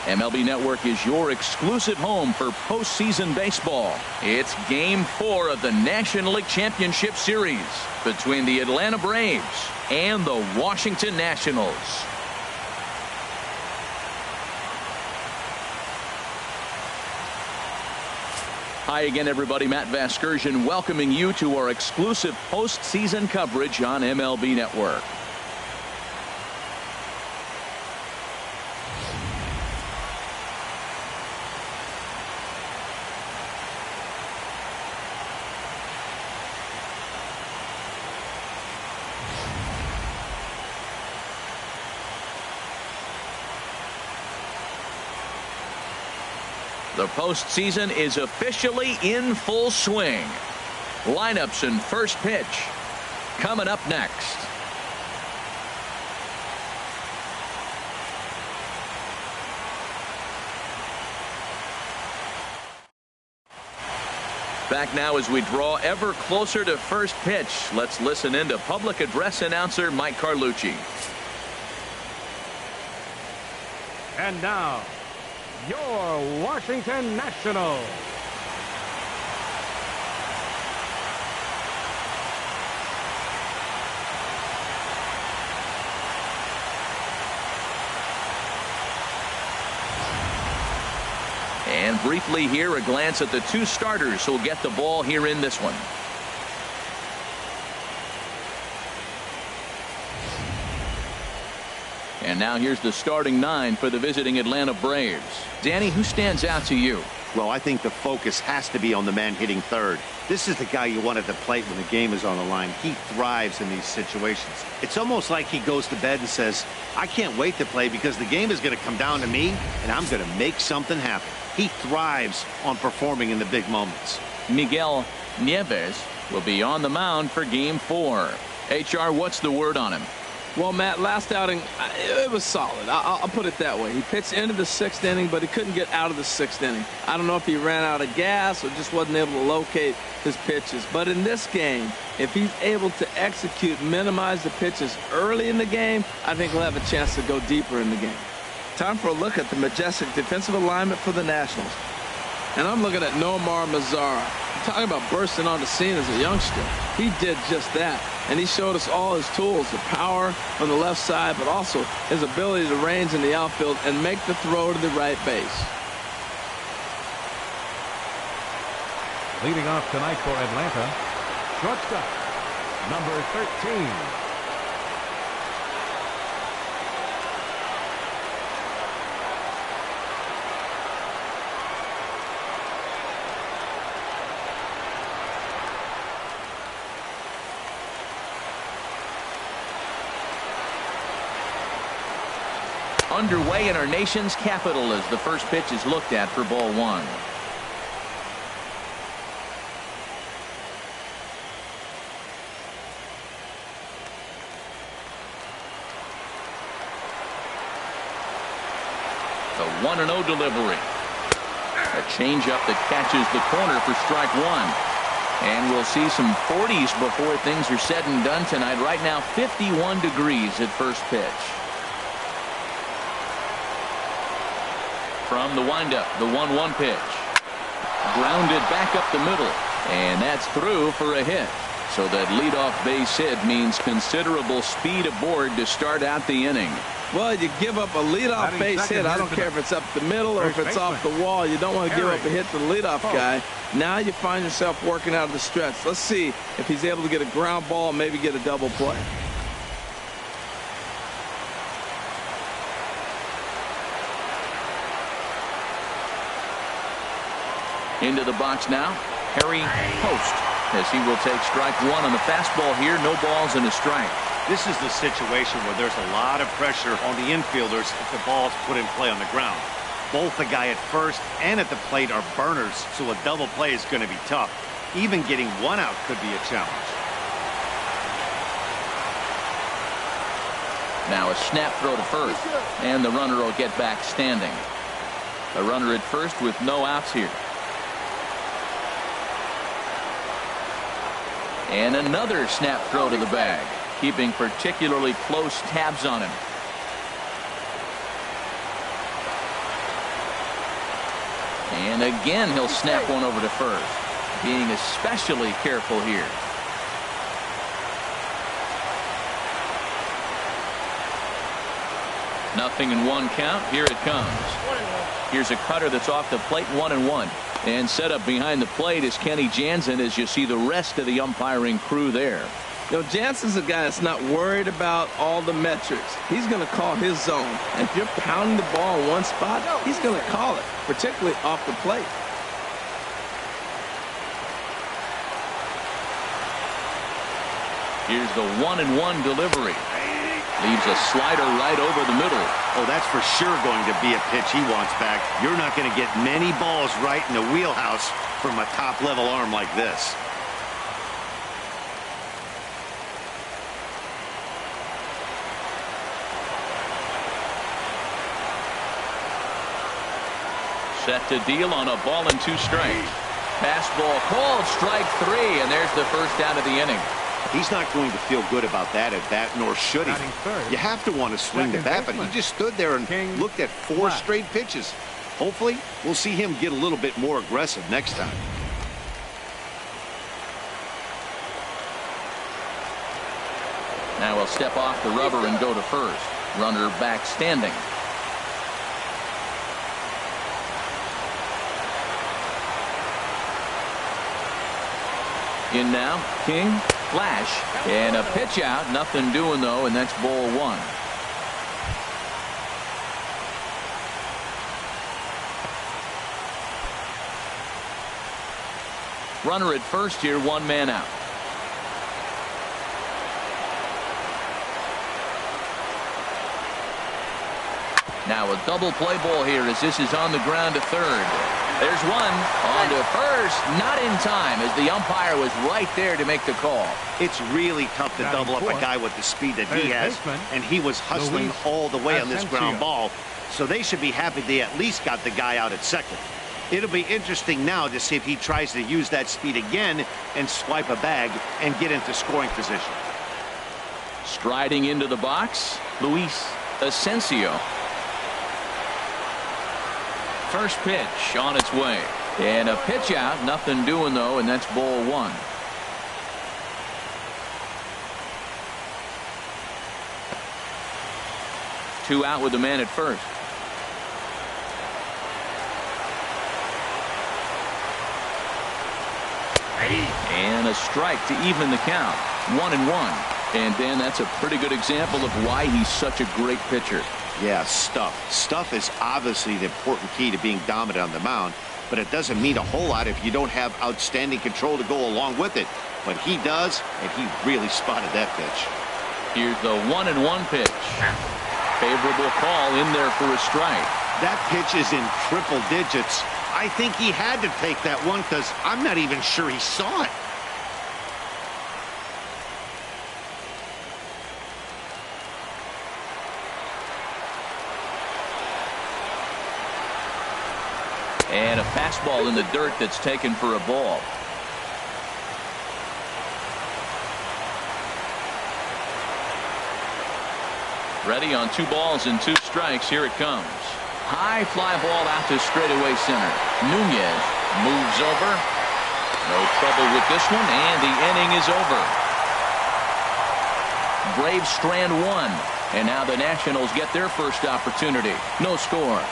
MLB Network is your exclusive home for postseason baseball. It's Game 4 of the National League Championship Series between the Atlanta Braves and the Washington Nationals. Hi again, everybody. Matt Vasgersian welcoming you to our exclusive postseason coverage on MLB Network. The postseason is officially in full swing. Lineups and first pitch coming up next. Back now as we draw ever closer to first pitch. Let's listen in to public address announcer Mike Carlucci. And now, your Washington Nationals. And briefly here, a glance at the two starters who'll get the ball here in this one. And now here's the starting nine for the visiting Atlanta Braves. Danny, who stands out to you? Well, I think the focus has to be on the man hitting third. This is the guy you want at the plate when the game is on the line. He thrives in these situations. It's almost like he goes to bed and says, I can't wait to play because the game is going to come down to me and I'm going to make something happen. He thrives on performing in the big moments. Miguel Nieves will be on the mound for Game 4. HR, what's the word on him? Well, Matt, last outing, it was solid. I'll put it that way. He pitched into the 6th inning, but he couldn't get out of the 6th inning. I don't know if he ran out of gas or just wasn't able to locate his pitches. But in this game, if he's able to execute, minimize the pitches early in the game, I think he'll have a chance to go deeper in the game. Time for a look at the majestic defensive alignment for the Nationals. And I'm looking at Nomar Mazara. Talking about bursting on the scene as a youngster. He did just that. And he showed us all his tools, the power on the left side, but also his ability to range in the outfield and make the throw to the right base. Leading off tonight for Atlanta, shortstop, number 13. Underway in our nation's capital as the first pitch is looked at for ball one. The 1-0 delivery. A changeup that catches the corner for strike one. And we'll see some 40s before things are said and done tonight. Right now 51 degrees at first pitch. From the windup, the 1-1 pitch. Grounded back up the middle. And that's through for a hit. So that leadoff base hit means considerable speed aboard to start out the inning. Well, you give up a leadoff base hit. I don't care if it's up the middle or if it's off the wall. You don't want to give up a hit to the leadoff guy. Now you find yourself working out of the stretch. Let's see if he's able to get a ground ball and maybe get a double play. Into the box now, Harry Post, as he will take strike one on the fastball here. No balls and a strike. This is the situation where there's a lot of pressure on the infielders if the ball's put in play on the ground. Both the guy at first and at the plate are burners, so a double play is going to be tough. Even getting one out could be a challenge. Now a snap throw to first, and the runner will get back standing. A runner at first with no outs here. And another snap throw to the bag, keeping particularly close tabs on him. And again, he'll snap one over to first. Being especially careful here. Nothing in one count. Here it comes. Here's a cutter that's off the plate, 1-1. And set up behind the plate is Kenny Jansen as you see the rest of the umpiring crew there. You know, Jansen's a guy that's not worried about all the metrics. He's going to call his zone. And if you're pounding the ball in one spot, he's going to call it, particularly off the plate. Here's the 1-1 delivery. Leaves a slider right over the middle. Oh, that's for sure going to be a pitch he wants back. You're not going to get many balls right in the wheelhouse from a top-level arm like this. Set to deal on a ball and 2 strikes. Fastball called, strike 3, and there's the first out of the inning. He's not going to feel good about that at bat, nor should he. You have to want to swing the bat, but he just stood there and looked at 4 straight pitches. Hopefully, we'll see him get a little bit more aggressive next time. Now he'll step off the rubber and go to first. Runner back standing. In now, King, flash, and a pitch out. Nothing doing though, and that's ball 1. Runner at first here, 1 man out. Now a double play ball here as this is on the ground to third. There's one on to first, not in time as the umpire was right there to make the call. It's really tough to double up a guy with the speed that he has, and he was hustling all the way on this ground ball, so they should be happy they at least got the guy out at second. It'll be interesting now to see if he tries to use that speed again and swipe a bag and get into scoring position. Striding into the box, Luis Asensio. First pitch on its way. And a pitch out. Nothing doing though, and that's ball 1. Two out with the man at first. And a strike to even the count. 1-1. And Dan, that's a pretty good example of why he's such a great pitcher. Yeah, stuff. Stuff is obviously the important key to being dominant on the mound, but it doesn't mean a whole lot if you don't have outstanding control to go along with it. But he does, and he really spotted that pitch. Here's the 1-1 pitch. Favorable call in there for a strike. That pitch is in triple digits. I think he had to take that one because I'm not even sure he saw it. And a fastball in the dirt that's taken for a ball. Ready on 2 balls and 2 strikes. Here it comes. High fly ball out to straightaway center. Nunez moves over. No trouble with this one, and the inning is over. Braves strand 1, and now the Nationals get their first opportunity. No score.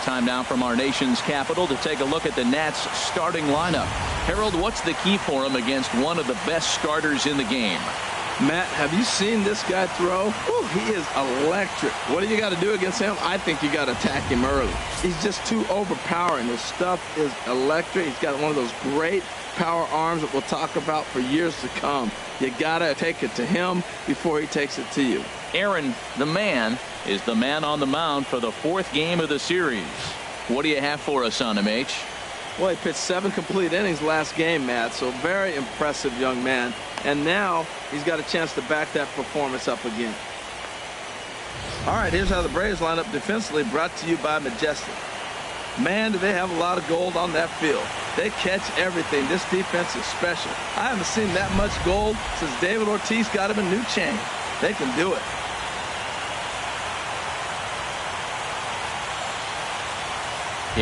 Time now from our nation's capital to take a look at the Nats starting lineup. Harold, what's the key for him against one of the best starters in the game? Matt, have you seen this guy throw? Ooh, he is electric. What do you got to do against him? I think you got to attack him early. He's just too overpowering. His stuff is electric. He's got one of those great power arms that we'll talk about for years to come. You got to take it to him before he takes it to you. Aaron, the man, is the man on the mound for the 4th game of the series. What do you have for us on him, H? Well, he pitched 7 complete innings last game, Matt, so very impressive young man. And now he's got a chance to back that performance up again. All right, here's how the Braves line up defensively, brought to you by Majestic. Man, do they have a lot of gold on that field. They catch everything. This defense is special. I haven't seen that much gold since David Ortiz got him a new chain. They can do it.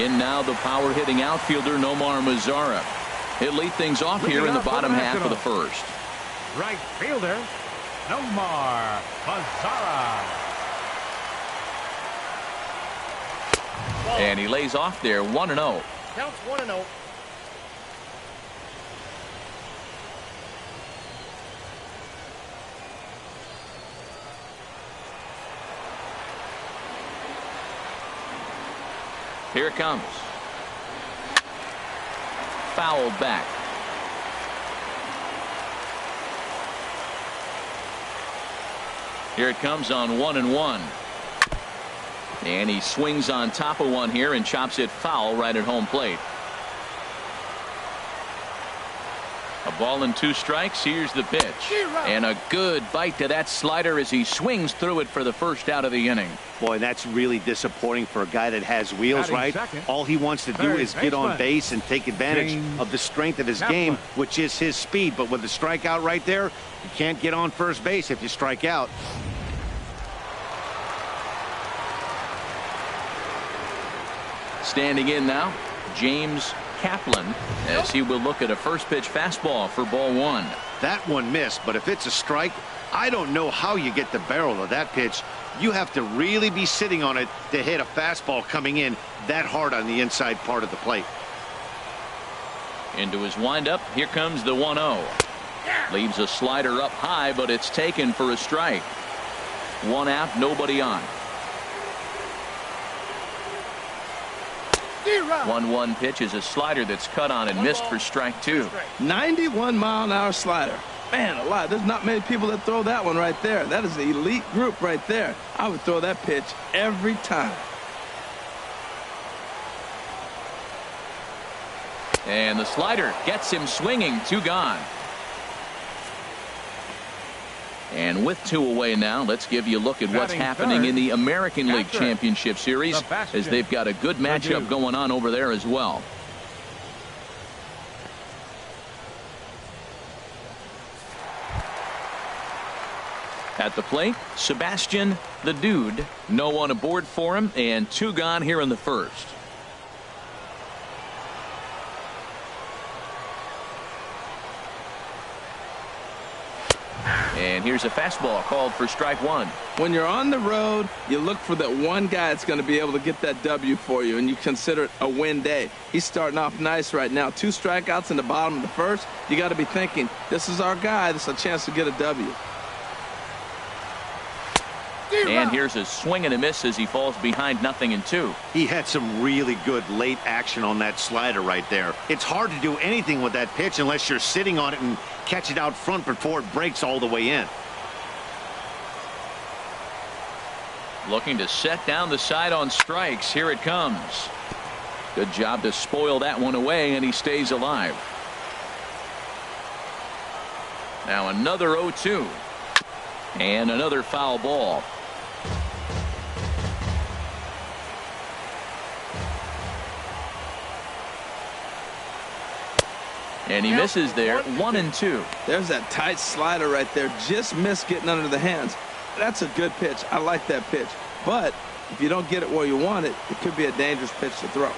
In now the power-hitting outfielder Nomar Mazara. He'll lead things off here in the bottom half of the first. Right fielder, Nomar Mazara. And he lays off there 1-0. Counts 1-0. Here it comes. Fouled back. Here it comes on 1-1. And he swings on top of one here and chops it foul right at home plate. A ball and 2 strikes. Here's the pitch. And a good bite to that slider as he swings through it for the first out of the inning. Boy, that's really disappointing for a guy that has wheels, Batting right? second. All he wants to do is get on base and take advantage of the strength of his game, which is his speed. But with the strikeout right there, you can't get on first base if you strike out. Standing in now, James Kaplan, as he will look at a first pitch fastball for ball 1. That one missed, but if it's a strike, I don't know how you get the barrel of that pitch. You have to really be sitting on it to hit a fastball coming in that hard on the inside part of the plate. Into his windup, here comes the 1-0. Leaves a slider up high, but it's taken for a strike. 1 out, nobody on. 1-1 pitch is a slider that's cut on and missed for strike 2. 91-mile-an-hour slider. Man alive, there's not many people that throw that one right there. That is an elite group right there. I would throw that pitch every time. And the slider gets him swinging. 2 gone. And with 2 away now, let's give you a look at what's happening in the American League Championship Series, as they've got a good matchup going on over there as well. At the plate, Sebastian the Dude. No one aboard for him, and 2 gone here in the first. And here's a fastball called for strike 1. When you're on the road, you look for that one guy that's going to be able to get that W for you, and you consider it a win day. He's starting off nice right now. 2 strikeouts in the bottom of the first. You got to be thinking, this is our guy. This is a chance to get a W. And here's a swing and a miss as he falls behind 0-2. He had some really good late action on that slider right there. It's hard to do anything with that pitch unless you're sitting on it and catch it out front before it breaks all the way in. Looking to set down the side on strikes. Here it comes. Good job to spoil that one away, and he stays alive. Now another 0-2. And another foul ball. And he misses there. 1-2. There's that tight slider right there. Just missed getting under the hands. That's a good pitch. I like that pitch. But if you don't get it where you want it, it could be a dangerous pitch to throw.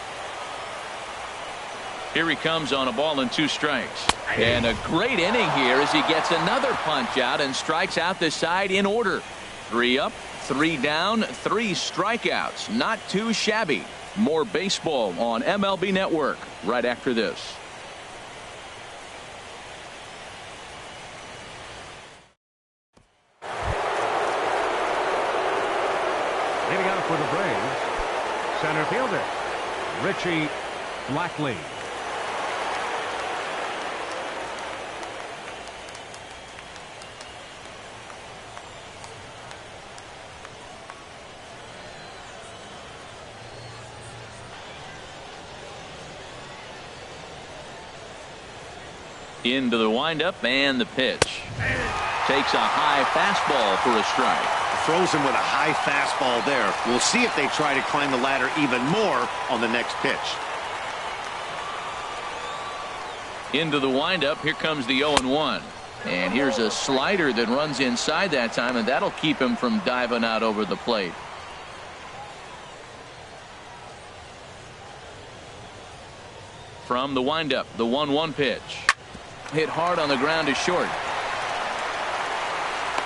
Here he comes on a ball and 2 strikes. And a great inning here as he gets another punch out and strikes out the side in order. 3 up, 3 down, 3 strikeouts. Not too shabby. More baseball on MLB Network right after this. Leading out for the Braves, center fielder, Richie Blackley. Into the windup and the pitch. Takes a high fastball for a strike. Throws him with a high fastball there. We'll see if they try to climb the ladder even more on the next pitch. Into the windup. Here comes the 0-1. And here's a slider that runs inside that time, and that'll keep him from diving out over the plate. From the windup, the 1-1 pitch. Hit hard on the ground to short.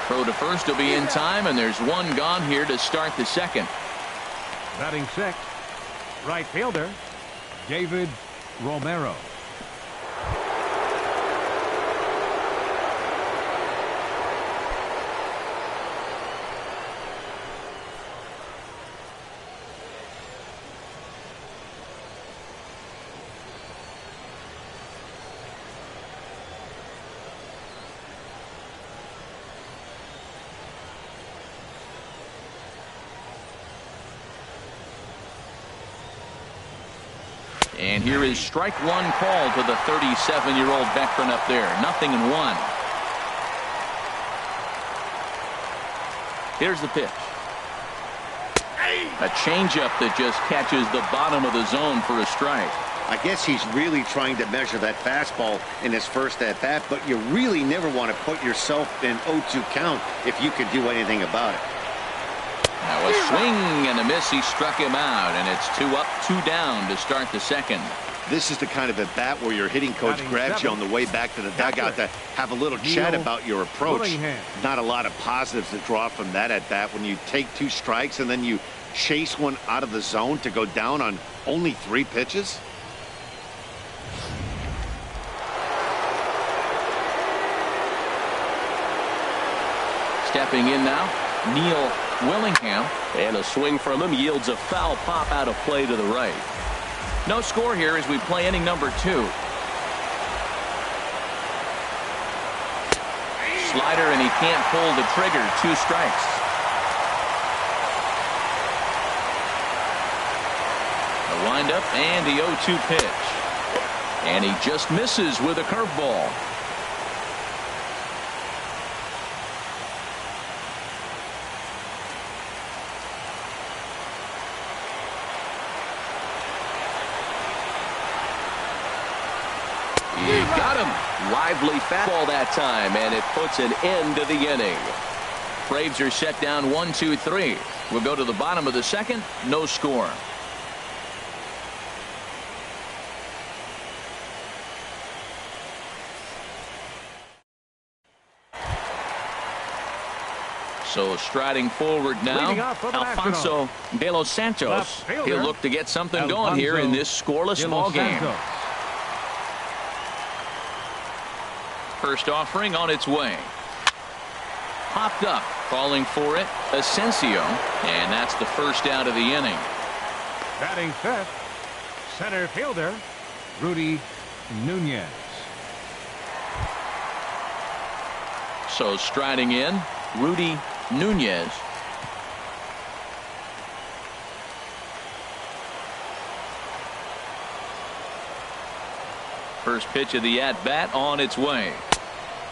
Throw to first will be in time, and there's one gone here to start the second. Batting sixth, right fielder, David Romero. And here is strike one call to the 37-year-old veteran up there. 0-1. Here's the pitch. A changeup that just catches the bottom of the zone for a strike. I guess he's really trying to measure that fastball in his first at-bat, but you really never want to put yourself in 0-2 count if you can do anything about it. Now a swing and a miss. He struck him out, and it's 2 up, 2 down to start the second. This is the kind of at bat where your hitting coach grabs you on the way back to the dugout to have a little chat about your approach. Not a lot of positives to draw from that at bat when you take 2 strikes and then you chase one out of the zone to go down on only 3 pitches. Stepping in now, Neil Willingham, and a swing from him yields a foul pop out of play to the right. No score here as we play inning number 2. Slider, and he can't pull the trigger. 2 strikes. The windup and the 0-2 pitch, and he just misses with a curveball. Got him. Lively fastball that time, and it puts an end to the inning. Braves are set down 1-2-3. We'll go to the bottom of the second. No score. So striding forward now, Alfonso de los Santos. He'll look to get something going here in this scoreless ball game. First offering on its way. Popped up, calling for it, Asensio, and that's the first out of the inning. Batting fifth, center fielder, Rudy Nunez. So striding in, Rudy Nunez. First pitch of the at-bat on its way.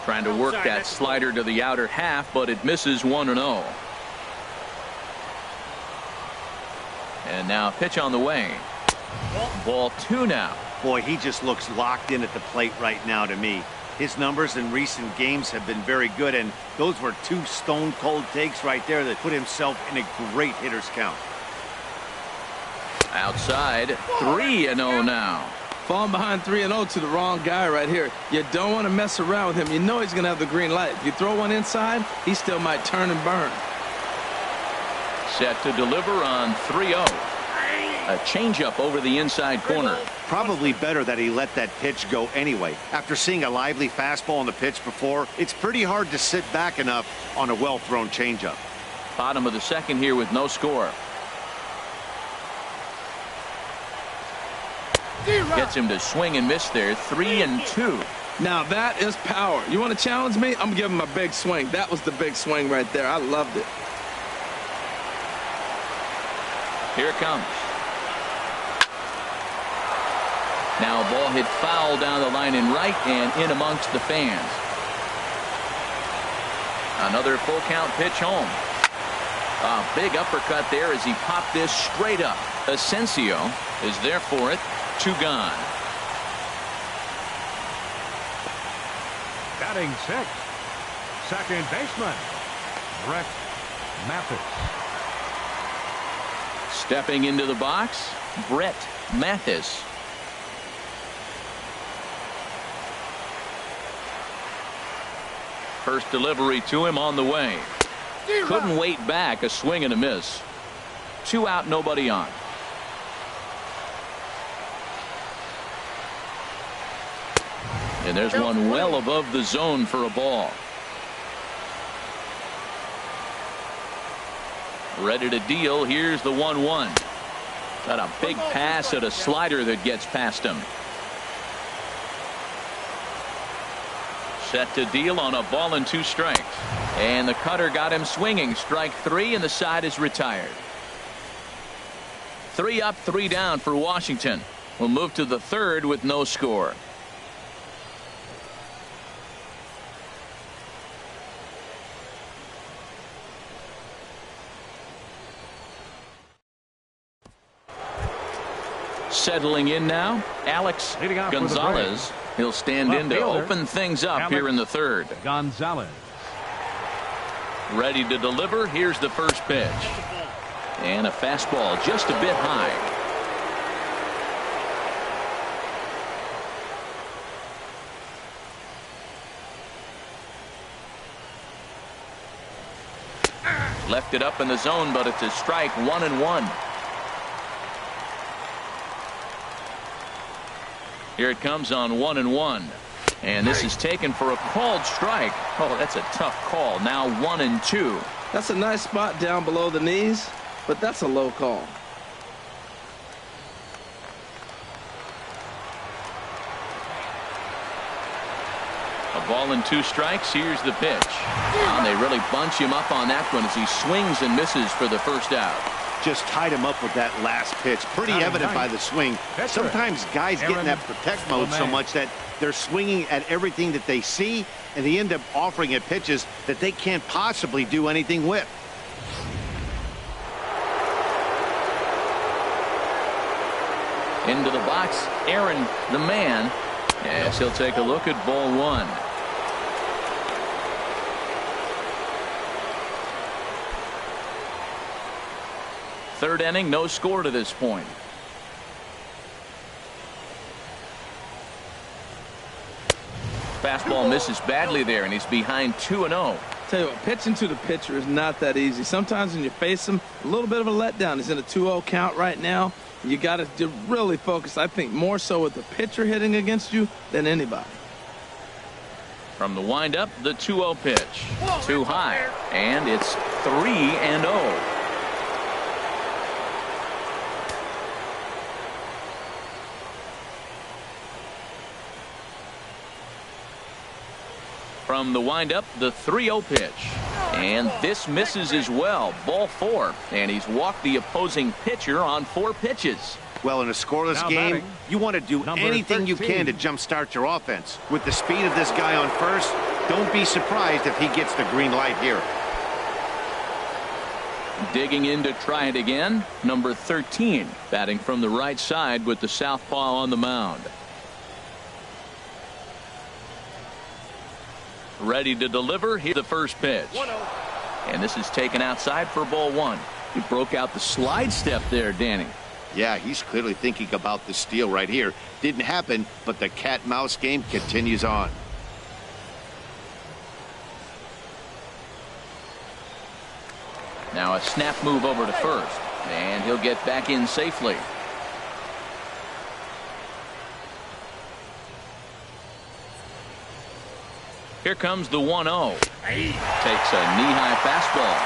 Trying to work that slider to the outer half, but it misses 1-0. And now pitch on the way. Ball 2 now. Boy, he just looks locked in at the plate right now to me. His numbers in recent games have been very good, and those were 2 stone-cold takes right there that put himself in a great hitter's count. Outside, 3-0 now. Falling behind 3-0 to the wrong guy right here. You don't want to mess around with him. You know he's going to have the green light. If you throw one inside, he still might turn and burn. Set to deliver on 3-0. A changeup over the inside corner. Probably better that he let that pitch go anyway. After seeing a lively fastball on the pitch before, it's pretty hard to sit back enough on a well-thrown changeup. Bottom of the second here with no score. Gets him to swing and miss there. 3-2. Now that is power. You want to challenge me? I'm giving him a big swing. That was the big swing right there. I loved it. Here it comes. Now a ball hit foul down the line in right and in amongst the fans. Another full count pitch home. A big uppercut there as he popped this straight up. Asensio is there for it. 2 gone. Batting sixth, second baseman, Brett Mathis. Stepping into the box, Brett Mathis. First delivery to him on the way. Couldn't wait back. A swing and a miss. 2 out, nobody on. And there's one well above the zone for a ball. Ready to deal. Here's the 1-1. Got a big pass at a slider that gets past him. Set to deal on a ball and 2 strikes. And the cutter got him swinging. Strike 3, and the side is retired. 3 up, 3 down for Washington. We'll move to the 3rd with no score. Settling in now, Alex Gonzalez. He'll stand in to open things up here in the 3rd. Gonzalez. Ready to deliver. Here's the first pitch. And a fastball just a bit high. Left it up in the zone, but it's a strike. 1-1. Here it comes on 1-1. And this is taken for a called strike. Oh, that's a tough call. Now 1-2. That's a nice spot down below the knees, but that's a low call. A ball and 2 strikes. Here's the pitch. And they really bunch him up on that one as he swings and misses for the first out. Just tied him up with that last pitch. Pretty evident by the swing. Sometimes guys get in that protect mode so much that they're swinging at everything that they see, and they end up offering it pitches that they can't possibly do anything with. Into the box, Aaron, the man. Yes, he'll take a look at ball 1. Third inning, no score to this point. Fastball misses badly there, and he's behind 2-0. Tell you what, pitching to the pitcher is not that easy. Sometimes when you face him, a little bit of a letdown. He's in a 2-0 count right now. You got to really focus, I think, more so with the pitcher hitting against you than anybody. From the windup, the 2-0 pitch. Too high, and it's 3-0. From the windup, the 3-0 pitch. And this misses as well. Ball 4. And he's walked the opposing pitcher on 4 pitches. Well, in a scoreless game, you want to do anything you can to jumpstart your offense. With the speed of this guy on first, don't be surprised if he gets the green light here. Digging in to try it again, number 13. Batting from the right side with the southpaw on the mound. Ready to deliver. Here's the first pitch. And this is taken outside for ball 1. He broke out the slide step there, Danny. Yeah, he's clearly thinking about the steal right here. Didn't happen, but the cat-mouse game continues on. Now a snap move over to first. And he'll get back in safely. Here comes the 1-0. Takes a knee-high fastball.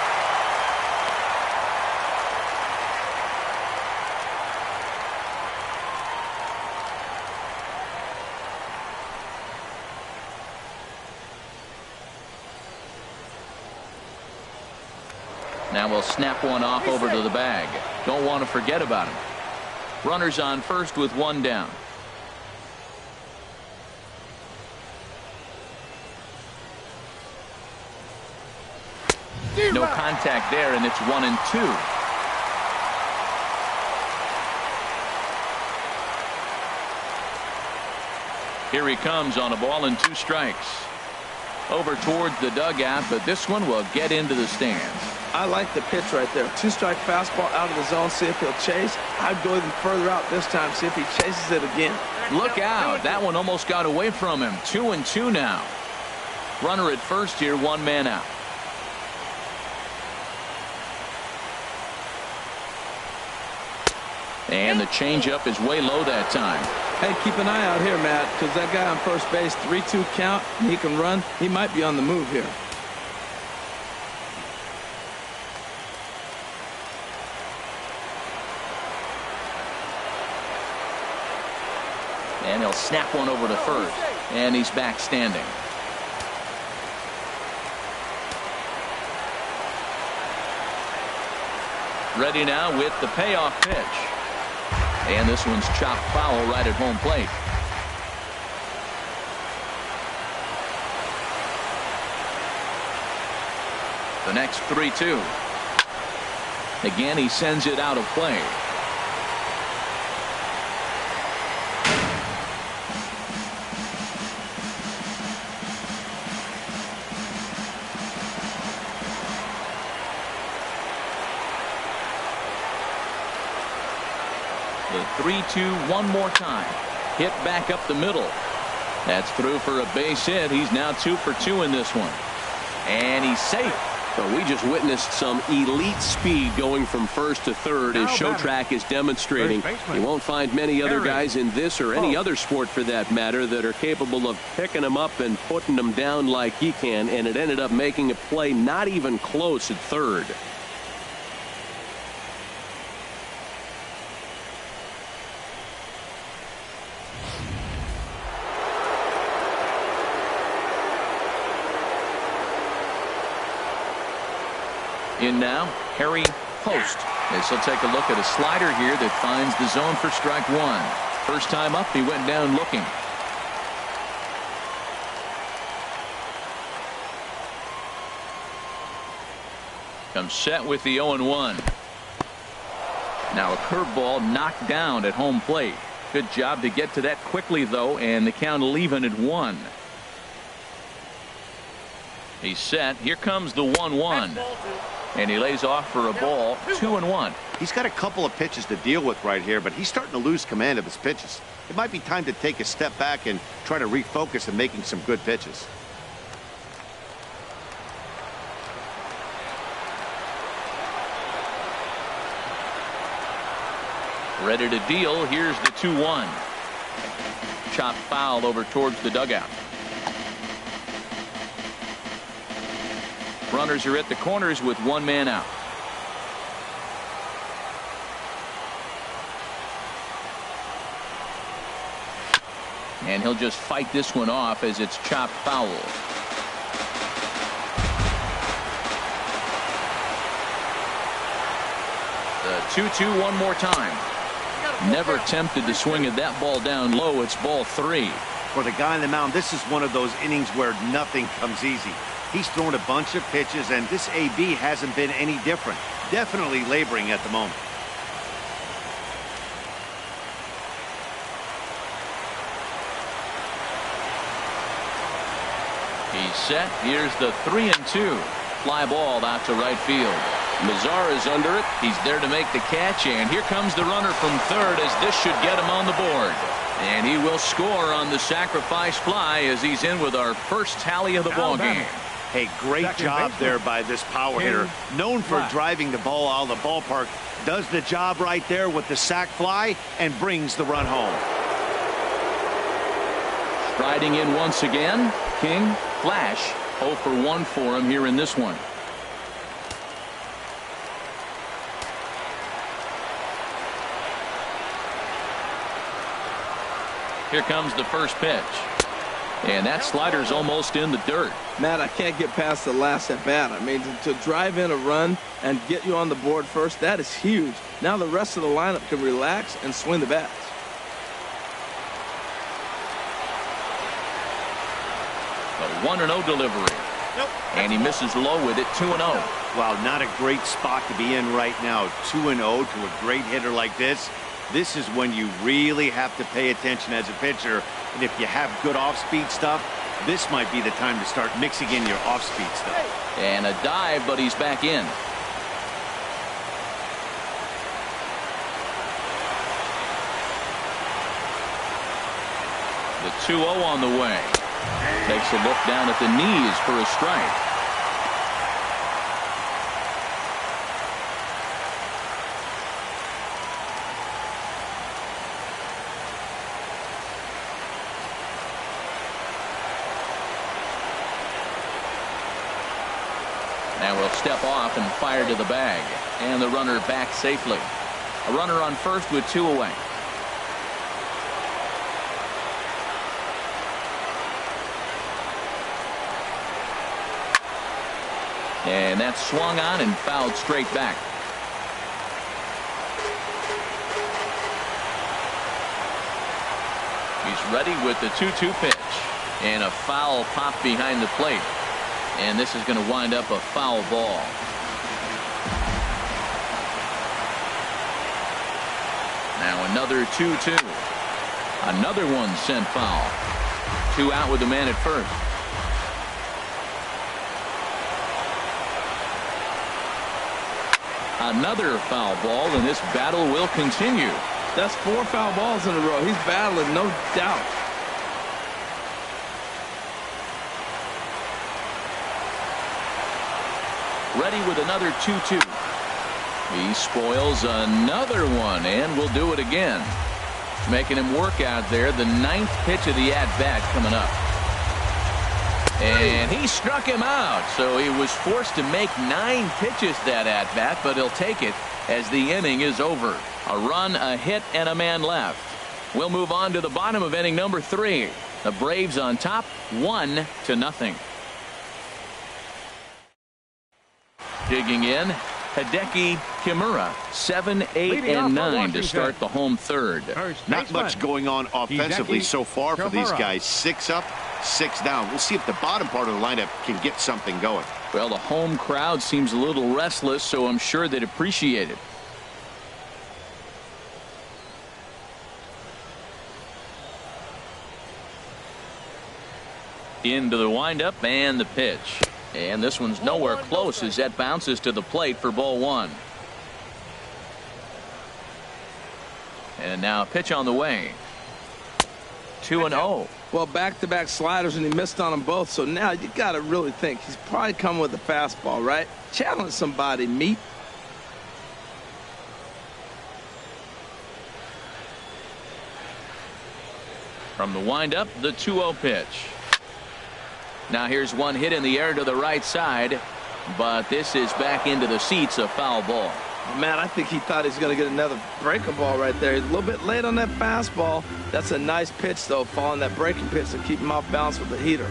Now we'll snap one off over to the bag. Don't want to forget about him. Runners on first with 1 down. No contact there, and it's 1-2. Here he comes on a ball and 2 strikes. over towards the dugout, but this one will get into the stands. I like the pitch right there. 2-strike fastball out of the zone. See if he'll chase. I'd go even further out this time. See if he chases it again. Look out. That one almost got away from him. 2-2 now. Runner at first here, one man out. And the changeup is way low that time. Hey, keep an eye out here, Matt, because that guy on first base, 3-2 count, and he can run. He might be on the move here. And he'll snap one over to first. And he's back standing. Ready now with the payoff pitch. And this one's chopped foul right at home plate. The next 3-2. Again, he sends it out of play. The 3-2 one more time. Hit back up the middle. That's through for a base hit. He's now 2 for 2 in this one. And he's safe. Well, we just witnessed some elite speed going from first to third, as Showtrack is demonstrating. You won't find many other guys in this or any other sport for that matter that are capable of picking them up and putting them down like he can, and it ended up making a play not even close at third. In now, Harry Post. As he'll take a look at a slider here that finds the zone for strike one. First time up, he went down looking. Comes set with the 0-1. Now a curveball knocked down at home plate. Good job to get to that quickly, though, and the count will even at 1. He's set. Here comes the 1-1. And he lays off for a ball. 2-1. He's got a couple of pitches to deal with right here, but he's starting to lose command of his pitches. It might be time to take a step back and try to refocus on making some good pitches. Ready to deal. Here's the 2-1. Chopped foul over towards the dugout. Runners are at the corners with one man out. And he'll just fight this one off as it's chopped foul. The 2-2 one more time. Never tempted to swing at that ball down low. It's ball 3. For the guy on the mound, this is one of those innings where nothing comes easy. He's thrown a bunch of pitches, and this AB hasn't been any different. Definitely laboring at the moment. He's set. Here's the 3-2. Fly ball out to right field. Mazar is under it. He's there to make the catch, and here comes the runner from third as this should get him on the board. And he will score on the sacrifice fly as he's in with our first tally of the ball game. Hey, great job there by this power hitter. Known for driving the ball out of the ballpark. Does the job right there with the sac fly and brings the run home. Striding in once again, King. Flash. 0 for 1 for him here in this one. Here comes the first pitch. And that slider's almost in the dirt. Matt, I can't get past the last at bat. I mean, to drive in a run and get you on the board first, that is huge. Now the rest of the lineup can relax and swing the bats. A 1-0 delivery. And he misses low with it. 2-0. Wow, not a great spot to be in right now. 2-0 to a great hitter like this. This is when you really have to pay attention as a pitcher. And if you have good off-speed stuff, This might be the time to start mixing in your off-speed stuff. And a dive, but he's back in. The 2-0 on the way. Takes a look down at the knees for a strike. Now we'll step off and fire to the bag. And the runner back safely. A runner on first with 2 away. And that's swung on and fouled straight back. He's ready with the 2-2 pitch. And a foul pop behind the plate. And this is going to wind up a foul ball. Now another 2-2. Another one sent foul. 2 out with the man at first. Another foul ball, and this battle will continue. That's 4 foul balls in a row. He's battling, no doubt. Ready with another 2-2. He spoils another one, and will do it again. Making him work out there. The 9th pitch of the at-bat coming up. And he struck him out, so he was forced to make 9 pitches that at-bat, but he'll take it as the inning is over. A run, a hit, and a man left. We'll move on to the bottom of inning number 3. The Braves on top, 1-0. Digging in, Hideki Kimura, 7, 8, and 9 to start the home third. Not much going on offensively so far for these guys. 6 up, 6 down. We'll see if the bottom part of the lineup can get something going. Well, the home crowd seems a little restless, so I'm sure they'd appreciate it. Into the windup and the pitch. And this one's nowhere close as that bounces to the plate for ball 1. And now a pitch on the way. 2-0. Well, back-to-back sliders, and he missed on them both. So now you got to really think. He's probably coming with a fastball, right? Challenge somebody, meet. From the windup, the 2-0 pitch. Now here's one hit in the air to the right side, but this is back into the seats, a foul ball. Man, I think he thought he was going to get another breaking ball right there. He's a little bit late on that fastball. That's a nice pitch, though, following that breaking pitch to keep him off balance with the heater.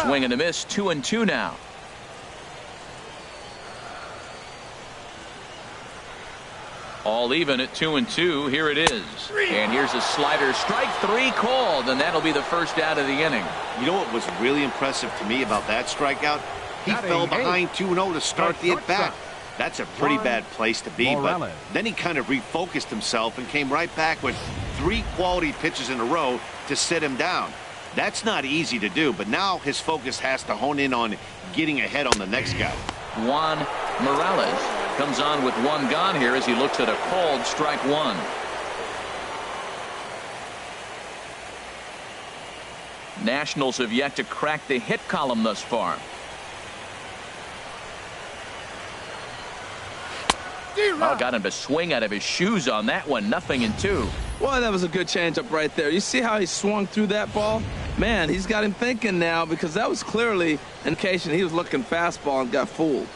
Swing and a miss, 2-2 now. All even at 2-2. Here it is. And here's a slider. Strike 3 called, and that'll be the first out of the inning. You know what was really impressive to me about that strikeout? He fell behind 2-0 to start the at-bat. That's a pretty bad place to be, but then he kind of refocused himself and came right back with 3 quality pitches in a row to sit him down. That's not easy to do, but now his focus has to hone in on getting ahead on the next guy. Juan Morales comes on with 1 gone here as he looks at a called strike 1. Nationals have yet to crack the hit column thus far. Oh, got him to swing out of his shoes on that one. 0-2. Well, that was a good changeup right there. You see how he swung through that ball? Man, he's got him thinking now, because that was clearly an indication he was looking fastball and got fooled.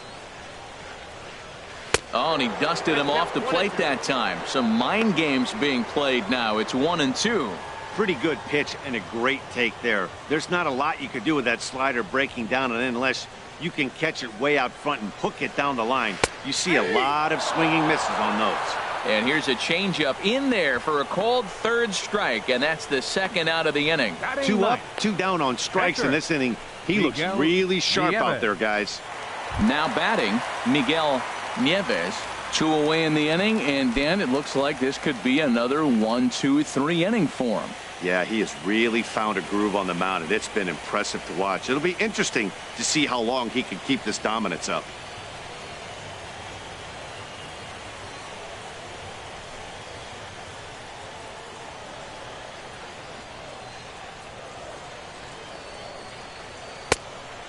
Oh, and he dusted him off the plate that time. Some mind games being played now. It's 1-2. Pretty good pitch and a great take there. There's not a lot you could do with that slider breaking down and in unless you can catch it way out front and hook it down the line. You see a lot of swinging misses on those. And here's a changeup in there for a called 3rd strike, and that's the 2nd out of the inning. 2 up, 2 down on strikes in this inning. He looks really sharp out there, guys. Now batting, Miguel Nieves, 2 away in the inning, and Dan, it looks like this could be another 1-2-3 inning for him. Yeah, he has really found a groove on the mound, and it's been impressive to watch. It'll be interesting to see how long he can keep this dominance up.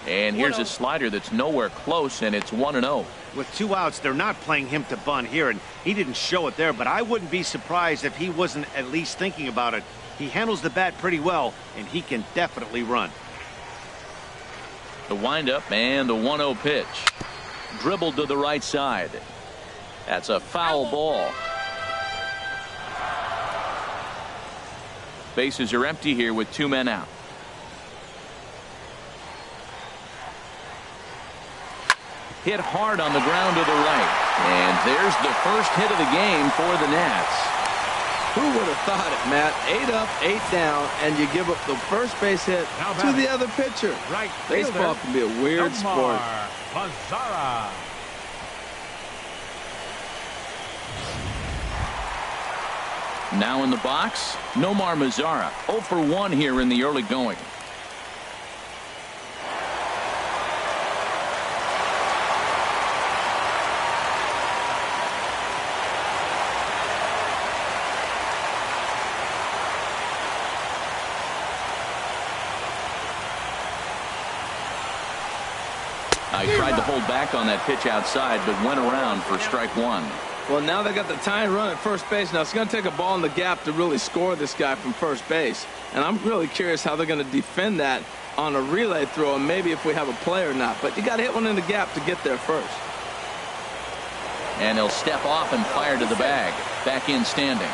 And here's a slider that's nowhere close, and it's 1-0. With 2 outs, they're not playing him to bunt here, and he didn't show it there, but I wouldn't be surprised if he wasn't at least thinking about it. He handles the bat pretty well, and he can definitely run. The windup and the 1-0 pitch. Dribbled to the right side. That's a foul ball. Bases are empty here with 2 men out. Hit hard on the ground to the right. And there's the first hit of the game for the Nats. Who would have thought it, Matt? 8 up, 8 down, and you give up the first base hit to the other pitcher. Right. Baseball can be a weird sport. Mazzara. Now in the box, Nomar Mazzara. 0 for 1 here in the early going. I tried to hold back on that pitch outside, but went around for strike 1. Well, now they got the tying run at first base. Now it's going to take a ball in the gap to really score this guy from first base. And I'm really curious how they're going to defend that on a relay throw, and maybe if we have a play or not. But you got to hit one in the gap to get there first. And he'll step off and fire to the bag. Back in standing.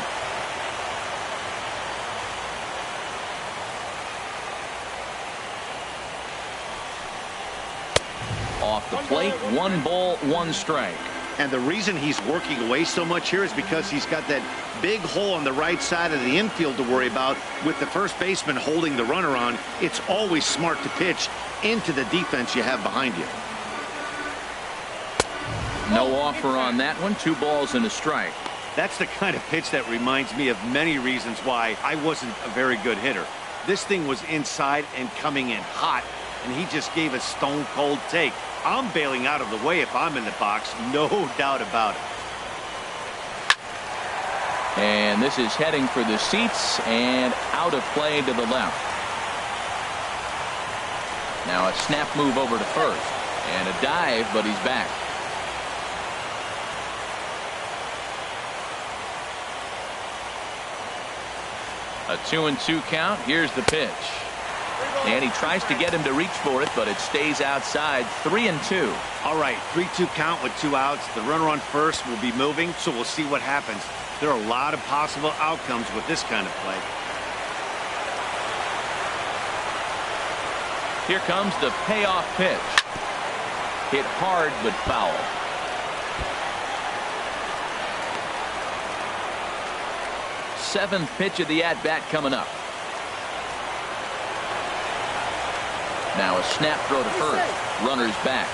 Off the plate, 1 ball, 1 strike. And the reason he's working away so much here is because he's got that big hole on the right side of the infield to worry about. With the first baseman holding the runner on, it's always smart to pitch into the defense you have behind you. No offer on that one. 2 balls and a strike. That's the kind of pitch that reminds me of many reasons why I wasn't a very good hitter. This thing was inside and coming in hot, and he just gave a stone-cold take. I'm bailing out of the way if I'm in the box, no doubt about it. And this is heading for the seats and out of play to the left. Now a snap move over to first and a dive, but he's back. A 2-2 count. Here's the pitch. And he tries to get him to reach for it, but it stays outside. 3-2. All right, 3-2 count with 2 outs. The runner on first will be moving, so we'll see what happens. There are a lot of possible outcomes with this kind of play. Here comes the payoff pitch. Hit hard but foul. Seventh pitch of the at-bat coming up. Now a snap throw to first. Runner's back.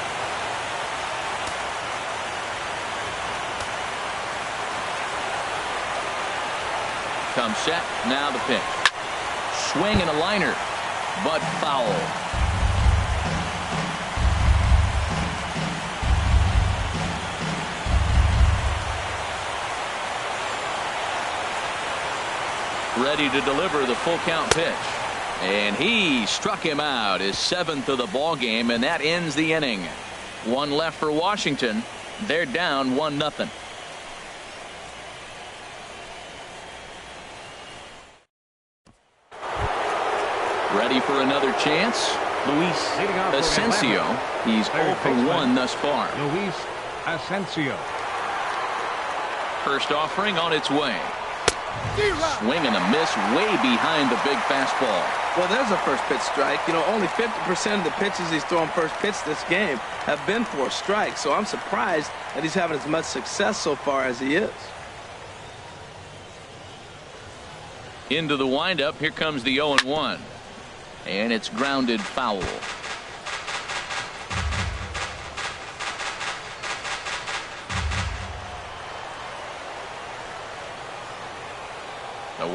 Comes set. Now the pitch. Swing and a liner, but foul. Ready to deliver the full count pitch. And he struck him out, his 7th of the ball game, and that ends the inning. 1 left for Washington. They're down 1-0. Ready for another chance? Luis Asensio. He's 0 for 1 thus far. Luis Asensio. First offering on its way. Swing and a miss way behind the big fastball. Well, there's a first pitch strike. You know, only 50% of the pitches he's thrown first pitch this game have been for strikes. So I'm surprised that he's having as much success so far as he is. Into the windup. Here comes the 0-1. And it's grounded foul.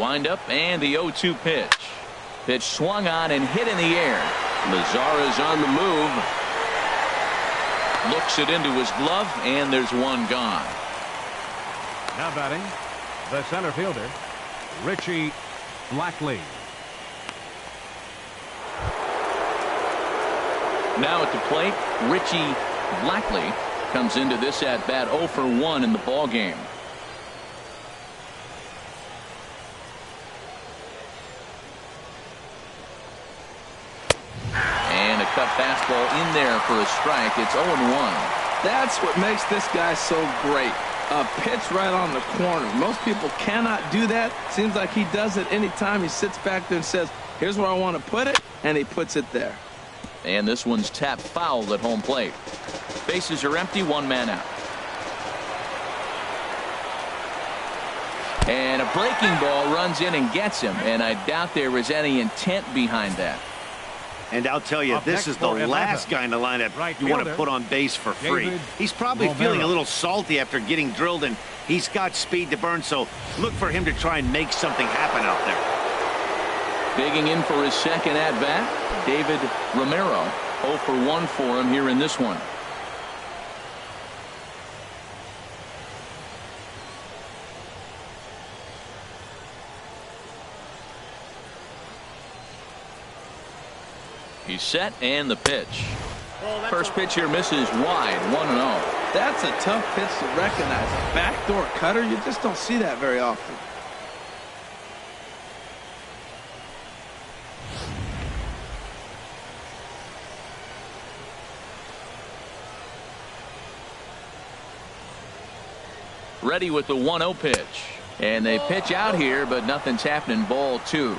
Windup and the 0-2 pitch. Pitch swung on and hit in the air. Mazara's on the move. Looks it into his glove, and there's one gone. Now batting, the center fielder, Richie Blackley. Now at the plate, Richie Blackley comes into this at bat 0 for 1 in the ball game. And a cut fastball in there for a strike. It's 0-1. That's what makes this guy so great. A pitch right on the corner. Most people cannot do that. Seems like he does it anytime he sits back there and says, here's where I want to put it, and he puts it there. And this one's tapped foul at home plate. Bases are empty, one man out. And a breaking ball runs in and gets him, and I doubt there was any intent behind that. And I'll tell you, this is the last guy in the lineup you want to put on base for free. He's probably feeling a little salty after getting drilled, and he's got speed to burn, so look for him to try and make something happen out there. Digging in for his second at-bat, David Romero. 0 for 1 for him here in this one. He's set, and the pitch. First pitch here misses wide, 1-0. That's a tough pitch to recognize. A backdoor cutter, you just don't see that very often. Ready with the 1-0 pitch. And they pitch out here, but nothing's happening. Ball 2.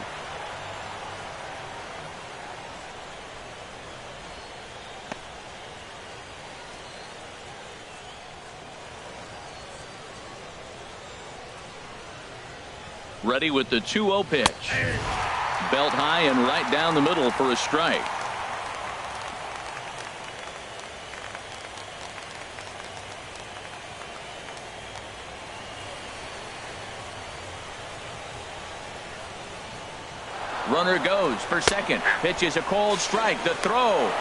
Ready with the 2-0 pitch. Belt high and right down the middle for a strike. Runner goes for second. Pitch is a cold strike. The throw.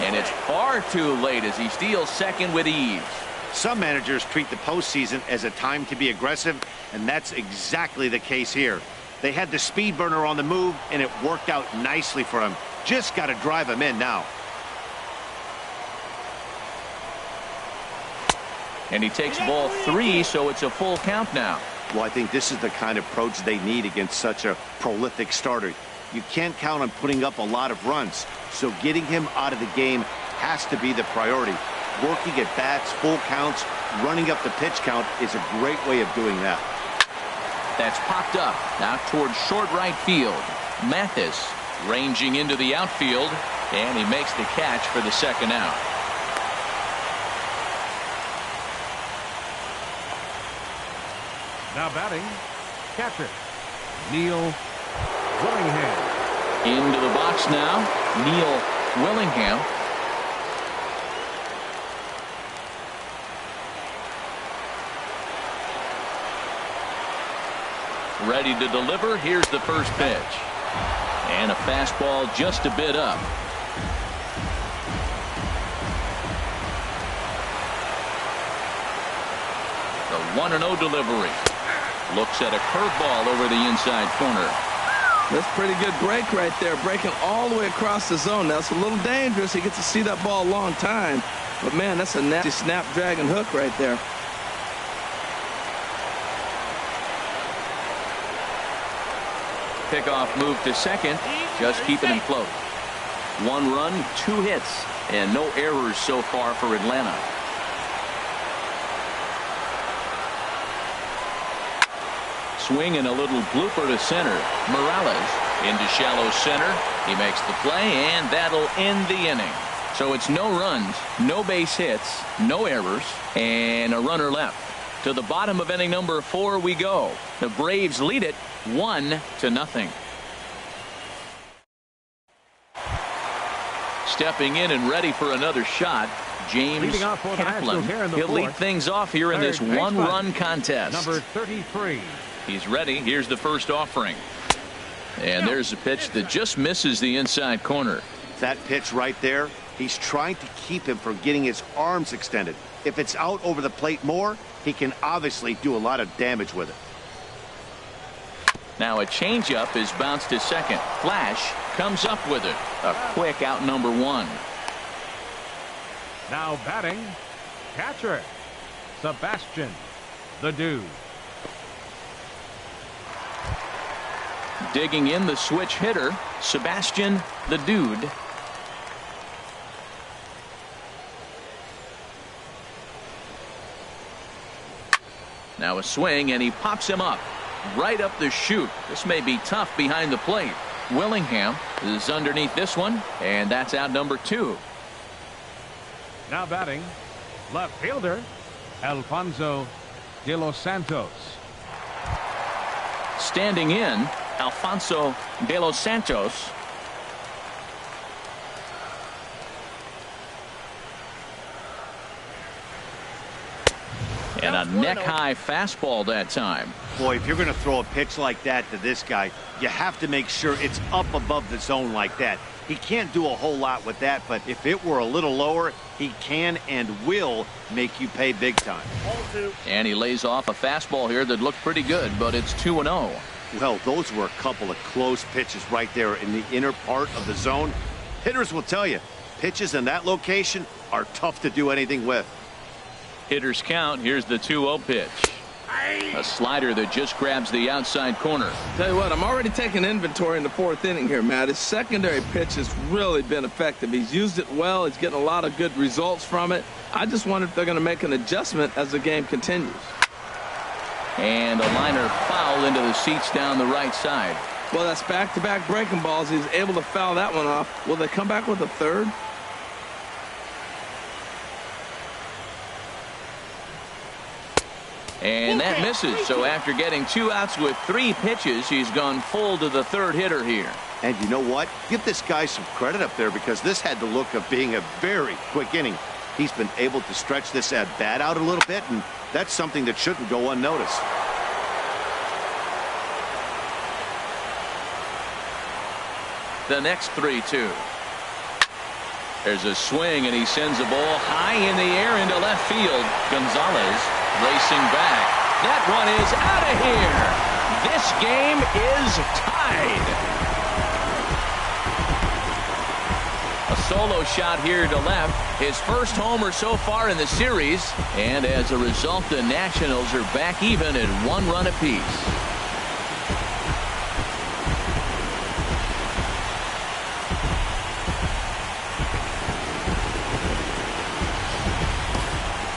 And it's far too late as he steals second with ease. Some managers treat the postseason as a time to be aggressive, and that's exactly the case here. They had the speed burner on the move, and it worked out nicely for him. Just got to drive him in now. And he takes ball 3, so it's a full count now. Well, I think this is the kind of approach they need against such a prolific starter. You can't count on putting up a lot of runs, so getting him out of the game has to be the priority. Working at bats, full counts, running up the pitch count is a great way of doing that. That's popped up out towards short right field. Mathis ranging into the outfield, and he makes the catch for the second out. Now batting, catcher, Neil Willingham. Into the box now, Neil Willingham. Ready to deliver. Here's the first pitch. And a fastball just a bit up. The 1-0 delivery. Looks at a curveball over the inside corner. That's pretty good break right there. Breaking all the way across the zone. Now, it's a little dangerous. He gets to see that ball a long time. But, man, that's a nasty snapdragon hook right there. Pickoff move to second, just keeping him close. 1 run, 2 hits, and no errors so far for Atlanta. Swing and a little blooper to center. Morales into shallow center. He makes the play, and that'll end the inning. So it's no runs, no base hits, no errors, and a runner left. To the bottom of inning number 4 we go. The Braves lead it 1-0. Stepping in and ready for another shot, James Kaplan. He'll lead things off here in this 1-run contest. Number 33, He's ready. Here's the first offering. And there's a pitch that just misses the inside corner. That pitch right there, he's trying to keep him from getting his arms extended. If it's out over the plate more, he can obviously do a lot of damage with it. Now a changeup is bounced to second. Flash comes up with it. A quick out, number one. Now batting, catcher, Sebastian, the Dude. Digging in, the switch hitter, Sebastian, the Dude. Now a swing, and he pops him up. Right up the chute. This may be tough behind the plate. Willingham is underneath this one, and that's out, number two. Now batting, left fielder, Alfonso de los Santos. Standing in, Alfonso de los Santos. And a neck-high fastball that time. Boy, if you're going to throw a pitch like that to this guy, you have to make sure it's up above the zone like that. He can't do a whole lot with that, but if it were a little lower, he can and will make you pay big time. And he lays off a fastball here that looked pretty good, but it's 2-0. Well, those were a couple of close pitches right there in the inner part of the zone. Hitters will tell you, pitches in that location are tough to do anything with. Hitters count. Here's the 2-0 pitch. A slider that just grabs the outside corner. Tell you what, I'm already taking inventory in the fourth inning here, Matt. His secondary pitch has really been effective. He's used it well. He's getting a lot of good results from it. I just wonder if they're going to make an adjustment as the game continues. And a liner foul into the seats down the right side. Well, that's back-to-back breaking balls. He's able to foul that one off. Will they come back with a third? And that misses. So after getting 2 outs with 3 pitches, he's gone full to the third hitter here. And you know what? Give this guy some credit up there, because this had the look of being a very quick inning. He's been able to stretch this at bat out a little bit, and that's something that shouldn't go unnoticed. The next 3-2. There's a swing, and he sends the ball high in the air into left field. Gonzalez racing back. That one is out of here. This game is tied. A solo shot here to left. His first homer so far in the series. And as a result, the Nationals are back even at 1 run apiece.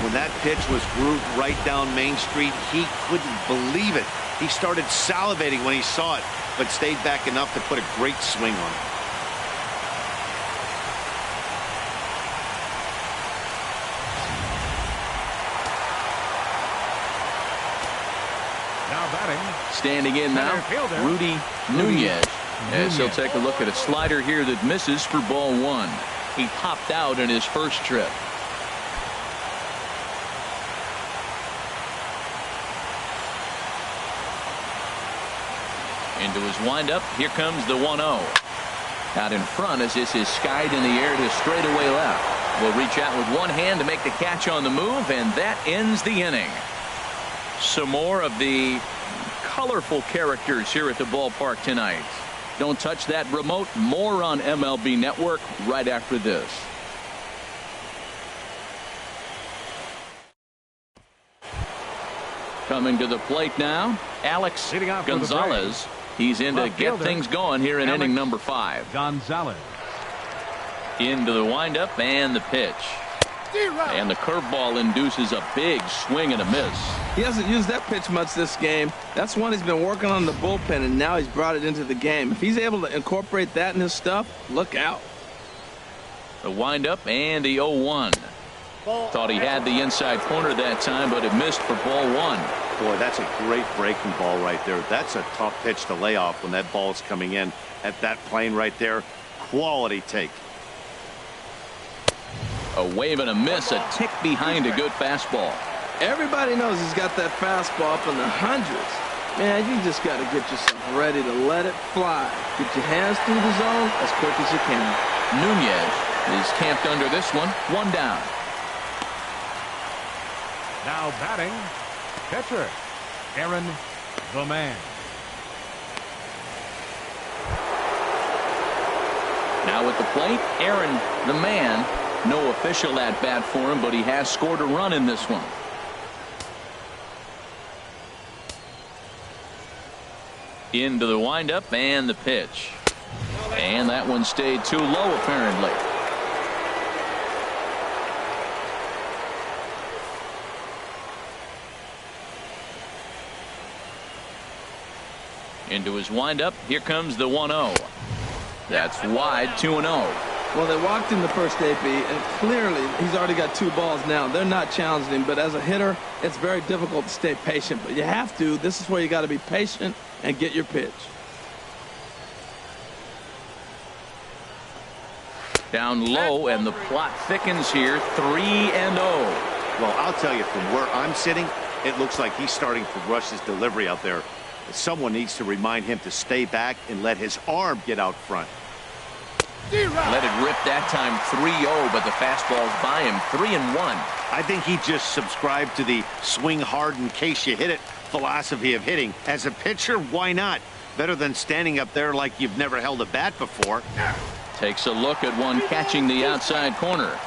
When that pitch was grooved right down Main Street, he couldn't believe it. He started salivating when he saw it, but stayed back enough to put a great swing on it. Now batting, standing in now, Rudy Nunez. As he'll take a look at a slider here that misses for ball 1. He popped out in his first trip. Into his windup. Here comes the 1-0. Out in front as this is skied in the air to straightaway left. Will reach out with one hand to make the catch on the move, and that ends the inning. Some more of the colorful characters here at the ballpark tonight. Don't touch that remote. More on MLB Network right after this. Coming to the plate now, Alex Gonzalez. He's in to get things going here in inning number 5. Gonzalez. Into the windup and the pitch. And the curveball induces a big swing and a miss. He hasn't used that pitch much this game. That's one he's been working on the bullpen, and now he's brought it into the game. If he's able to incorporate that in his stuff, look out. The windup and the 0-1. Thought he had the inside corner that time, but it missed for ball 1. Boy, that's a great breaking ball right there. That's a tough pitch to lay off when that ball's coming in at that plane right there. Quality take. A wave and a miss, a tick behind a good fastball. Everybody knows he's got that fastball up in the hundreds. Man, you just got to get yourself ready to let it fly. Get your hands through the zone as quick as you can. Nunez is camped under this one. One down. Now batting, pitcher, Aaron, the man. Now at the plate, Aaron, the man. No official at bat for him, but he has scored a run in this one. Into the windup and the pitch. And that one stayed too low, apparently. Into his windup. Here comes the 1-0. That's wide, 2-0. Well, they walked in the first AP, and clearly he's already got 2 balls now. They're not challenging him, but as a hitter, it's very difficult to stay patient. But you have to. This is where you got to be patient and get your pitch. Down low, and the plot thickens here, 3-0. Well, I'll tell you, from where I'm sitting, it looks like he's starting to rush his delivery out there. Someone needs to remind him to stay back and let his arm get out front. Let it rip that time, 3-0, but the fastball's by him, 3-1. I think he just subscribed to the swing hard in case you hit it philosophy of hitting. As a pitcher, why not? Better than standing up there like you've never held a bat before. Takes a look at one catching the outside corner.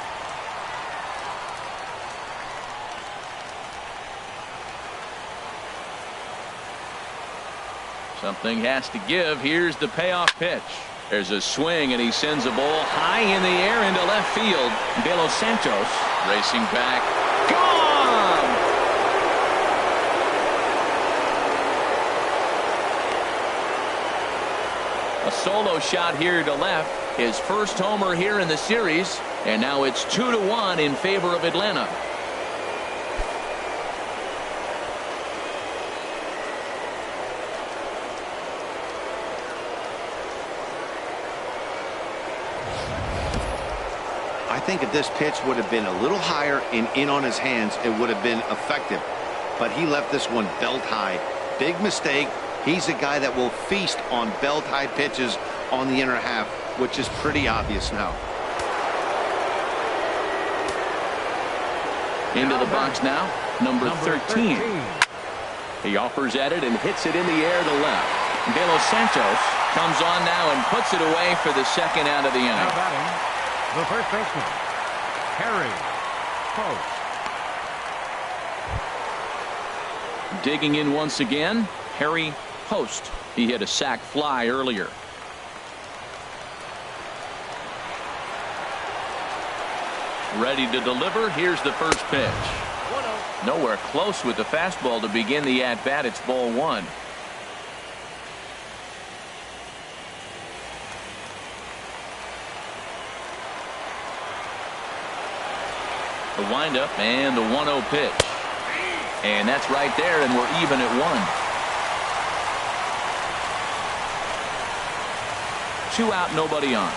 Something has to give. Here's the payoff pitch. There's a swing, and he sends a ball high in the air into left field. De Los Santos racing back. Gone! A solo shot here to left. His first homer here in the series. And now it's 2-1 in favor of Atlanta. I think if this pitch would have been a little higher and in on his hands, it would have been effective. But he left this one belt high. Big mistake. He's a guy that will feast on belt high pitches on the inner half, which is pretty obvious now. Into the box now, number 13. He offers at it and hits it in the air to left. De Los Santos comes on now and puts it away for the second out of the inning. Now batting, the first baseman, Harry Post. Digging in once again, Harry Post. He hit a sac fly earlier. Ready to deliver. Here's the first pitch. Nowhere close with the fastball to begin the at-bat. It's ball 1. The windup and the 1-0 pitch. And that's right there, and we're even at 1. 2 out, nobody on.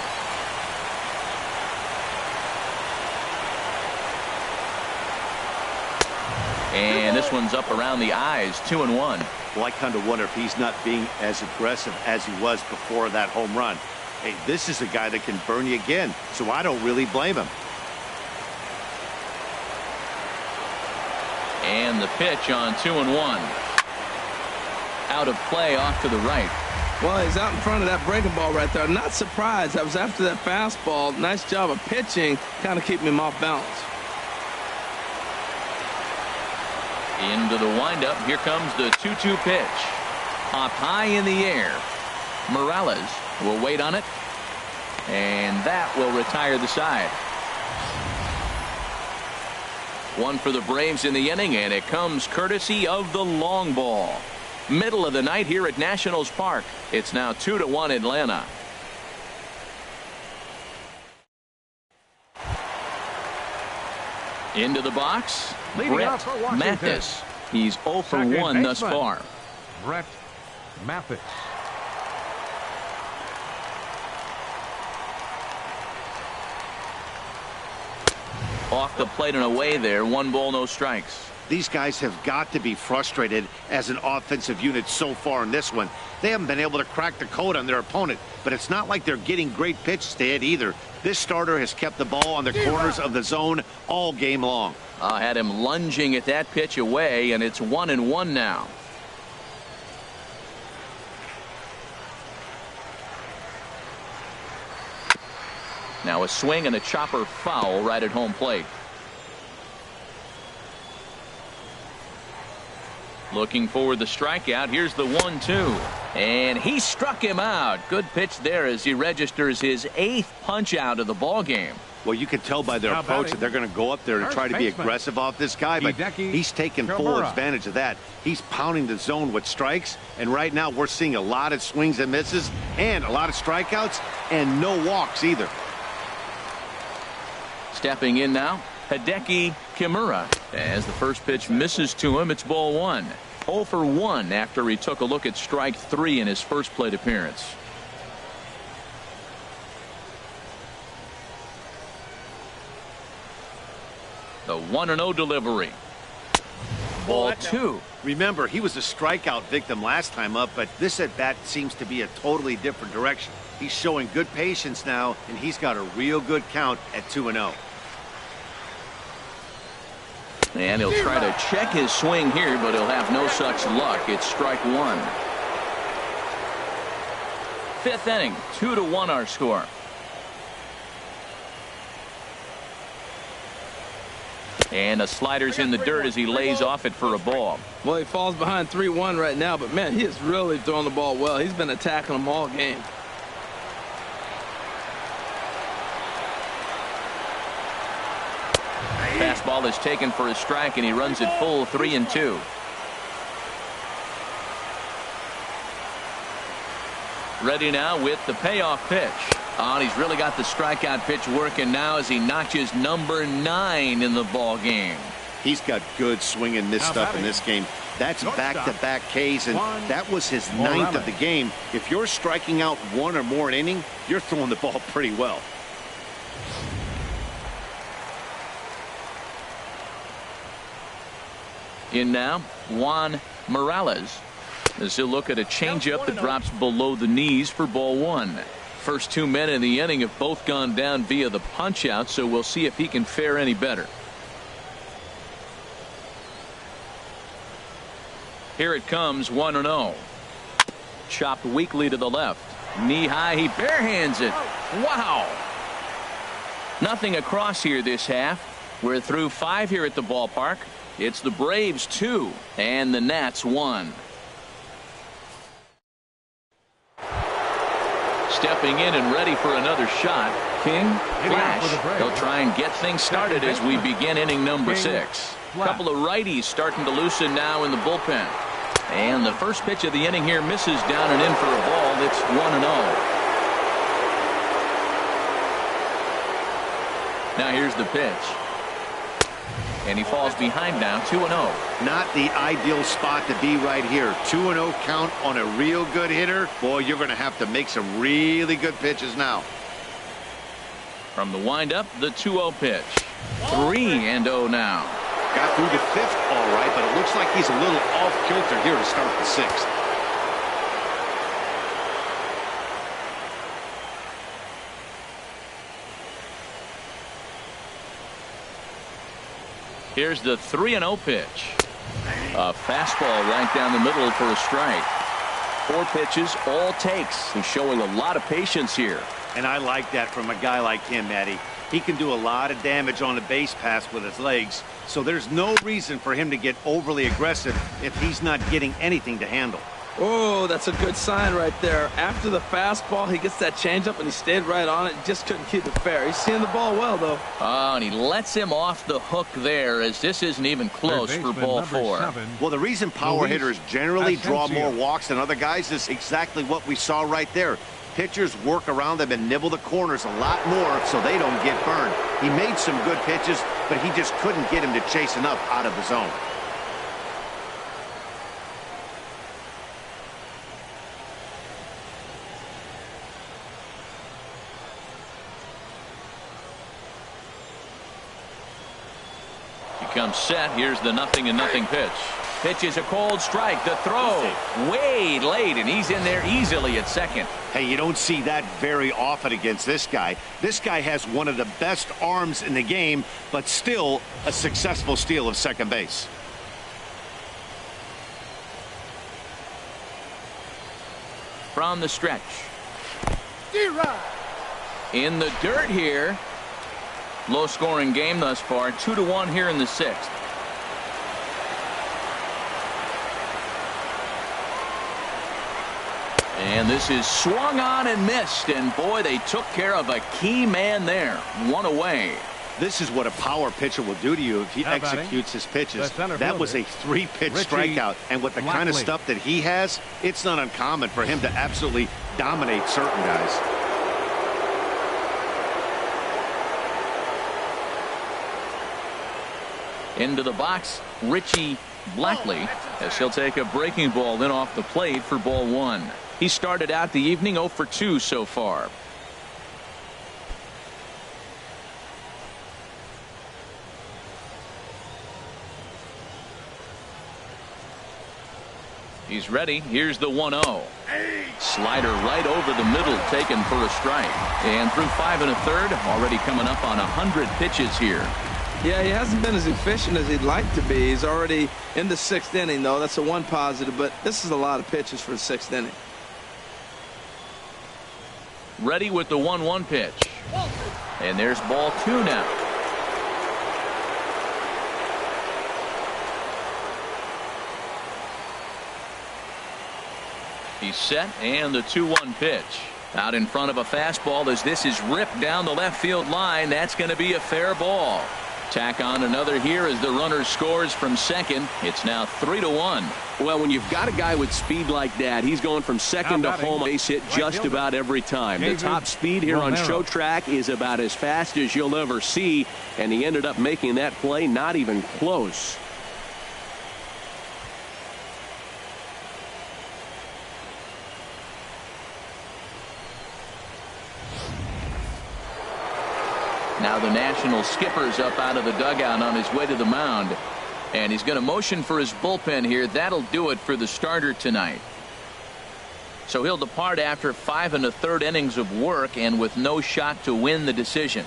And this one's up around the eyes, 2-1. Well, I kind of wonder if he's not being as aggressive as he was before that home run. Hey, this is a guy that can burn you again, so I don't really blame him. And the pitch on 2-1. Out of play off to the right. Well, he's out in front of that breaking ball right there. Not surprised. I was after that fastball. Nice job of pitching, kind of keeping him off balance. Into the windup. Here comes the 2-2 pitch. Up high in the air. Morales will wait on it. And that will retire the side. 1 for the Braves in the inning, and it comes courtesy of the long ball. Middle of the night here at Nationals Park. It's now 2-1 Atlanta. Into the box, Brett Mathis. He's 0 for 1 thus far. Brett Mathis. Off the plate and away there. 1 ball, no strikes. These guys have got to be frustrated as an offensive unit so far in this one. They haven't been able to crack the code on their opponent, but it's not like they're getting great pitches to hit either. This starter has kept the ball on the corners of the zone all game long. Had him lunging at that pitch away, and it's 1-1 now. Now a swing and a chopper foul right at home plate. Looking for the strikeout. Here's the 1-2. And he struck him out. Good pitch there as he registers his 8th punch out of the ball game. Well, you can tell by their approach that they're going to go up there and try to be aggressive off this guy, but he's taking full advantage of that. He's pounding the zone with strikes, and right now we're seeing a lot of swings and misses and a lot of strikeouts and no walks either. Stepping in now, Hideki Kimura. As the first pitch misses to him, it's ball 1. 0 for 1 after he took a look at strike 3 in his first plate appearance. The 1-0 delivery. Ball 2. Remember, he was a strikeout victim last time up, but this at bat seems to be a totally different direction. He's showing good patience now, and he's got a real good count at 2-0. And he'll try to check his swing here, but he'll have no such luck. It's strike 1. 5th inning, 2-1 our score. And the slider's in the dirt as he lays off it for a ball. Well, he falls behind 3-1 right now, but man, he is really throwing the ball well. He's been attacking them all game. Fastball is taken for a strike, and he runs it full 3-2. Ready now with the payoff pitch. And he's really got the strikeout pitch working now as he notches number 9 in the ball game. He's got good swing and miss stuff in this game. That's back-to-back Ks, and that was his 9th of the game. If you're striking out 1 or more an inning, you're throwing the ball pretty well. In now, Juan Morales, as he'll look at a changeup that drops below the knees for ball 1. First 2 men in the inning have both gone down via the punch out, so we'll see if he can fare any better. Here it comes, 1-0. Chopped weakly to the left. Knee high, he barehands it. Wow. Nothing across here this half. We're through 5 here at the ballpark. It's the Braves 2 and the Nats 1. Stepping in and ready for another shot, King Flash. They'll try and get things started as we begin inning number 6. A couple of righties starting to loosen now in the bullpen. And the first pitch of the inning here misses down and in for a ball. It's 1-0. Now here's the pitch. And he falls behind now, 2-0. Not the ideal spot to be right here. 2-0 count on a real good hitter. Boy, you're going to have to make some really good pitches now. From the windup, the 2-0 pitch. 3-0 now. Got through the 5th all right, but it looks like he's a little off kilter here to start the 6th. Here's the 3-0 pitch. A fastball right down the middle for a strike. 4 pitches, all takes. He's showing a lot of patience here. And I like that from a guy like him, Eddie. He can do a lot of damage on a base pass with his legs, so there's no reason for him to get overly aggressive if he's not getting anything to handle. Oh, that's a good sign right there. After the fastball, he gets that changeup, and he stayed right on it. Just couldn't keep it fair. He's seeing the ball well, though. Oh, and he lets him off the hook there, as this isn't even close for ball 4. Well, the reason power hitters generally draw more walks than other guys is exactly what we saw right there. Pitchers work around them and nibble the corners a lot more so they don't get burned. He made some good pitches, but he just couldn't get him to chase enough out of the zone. comes set. Here's the 0-0 pitch. Pitch is a cold strike. The throw way late, and he's in there easily at second. Hey, you don't see that very often against this guy. This guy has one of the best arms in the game, but still a successful steal of second base. From the stretch. In the dirt here. Low-scoring game thus far. 2-1 here in the 6th. And this is swung on and missed. And boy, they took care of a key man there. One away. This is what a power pitcher will do to you if he executes his pitches. That was a 3-pitch strikeout. And with the kind of stuff that he has, it's not uncommon for him to absolutely dominate certain guys. Into the box, Richie Blackley, as he'll take a breaking ball in off the plate for ball 1. He started out the evening 0 for 2 so far. He's ready. Here's the 1-0. Slider right over the middle, taken for a strike. And through 5 1/3, already coming up on 100 pitches here. Yeah, he hasn't been as efficient as he'd like to be. He's already in the 6th inning, though. That's a one positive, but this is a lot of pitches for the 6th inning. Ready with the 1-1 pitch. And there's ball 2 now. He's set, and the 2-1 pitch. Out in front of a fastball as this is ripped down the left field line. That's going to be a fair ball. Tack on another here as the runner scores from second. It's now 3-1. Well, when you've got a guy with speed like that, he's going from second to home base hit just about every time. The top speed here on show track is about as fast as you'll ever see, and he ended up making that play not even close. Now the National skipper's up out of the dugout on his way to the mound. And he's going to motion for his bullpen here. That'll do it for the starter tonight. So he'll depart after 5 1/3 innings of work and with no shot to win the decision.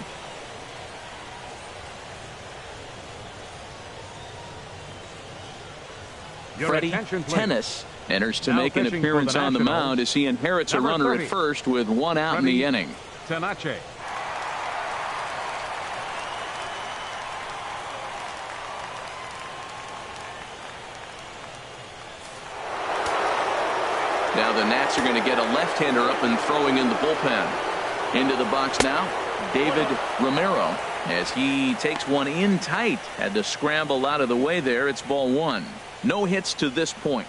Freddie Tennis enters to make an appearance on the mound as he inherits a runner at first with 1 out in the inning. Tenace. Now the Nats are going to get a left-hander up and throwing in the bullpen. Into the box now, David Romero, as he takes one in tight. Had to scramble out of the way there. It's ball 1. No hits to this point.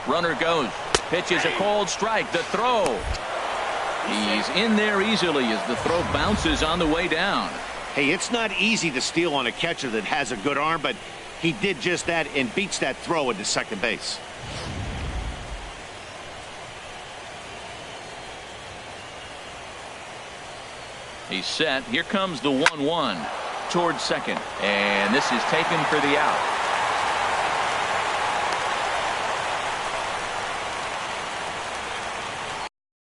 Runner goes. Pitch is a cold strike. The throw. He's in there easily as the throw bounces on the way down. Hey, it's not easy to steal on a catcher that has a good arm, but he did just that and beats that throw into second base. He's set. Here comes the 1-1 towards second. And this is taken for the out.